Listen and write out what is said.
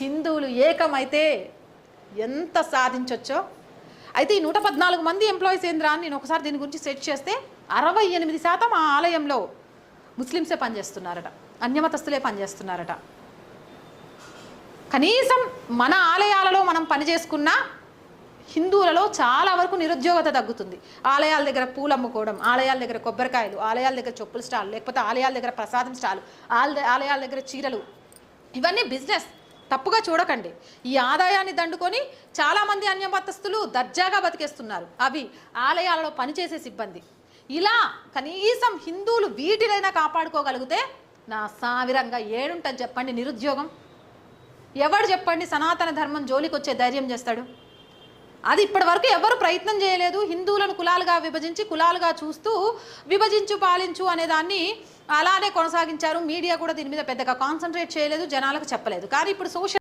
హిందువులు ఏకమైతే ఎంత సాధించొచ్చో. అయితే ఈ 114 మంది ఎంప్లాయీస్ ఏంద్రా అని నేను ఒకసారి దీని గురించి సెట్ చేస్తే 68% ఆ ఆలయంలో ముస్లిమ్సే పనిచేస్తున్నారట, అన్యమతస్తులే పనిచేస్తున్నారట. కనీసం మన ఆలయాలలో మనం పనిచేసుకున్న హిందువులలో చాలా వరకు నిరుద్యోగత తగ్గుతుంది. ఆలయాల దగ్గర పూలు అమ్ముకోవడం, ఆలయాల దగ్గర కొబ్బరికాయలు, ఆలయాల దగ్గర చెప్పుల స్టాల్, లేకపోతే ఆలయాల దగ్గర ప్రసాదం స్టాల్, ఆలయాల దగ్గర చీరలు, ఇవన్నీ బిజినెస్. తప్పుగా చూడకండి. ఈ ఆదాయాన్ని దండుకొని చాలామంది అన్యమతస్తులు దర్జాగా బతికేస్తున్నారు, అవి ఆలయాలలో పనిచేసే సిబ్బంది. ఇలా కనీసం హిందువులు వీటినైనా కాపాడుకోగలిగితే నా సావిరంగా ఏడుంటుంది చెప్పండి నిరుద్యోగం. ఎవడు చెప్పండి సనాతన ధర్మం జోలికి వచ్చే ధైర్యం చేస్తాడు? అది ఇప్పటి వరకు ఎవరు ప్రయత్నం చేయలేదు. హిందువులను కులాలుగా విభజించి, కులాలుగా చూస్తూ విభజించు పాలించు అనే దాన్ని అలానే కొనసాగించారు. మీడియా కూడా దీని మీద పెద్దగా కాన్సన్ట్రేట్ చేయలేదు, జనాలకు చెప్పలేదు. కానీ ఇప్పుడు సోషల్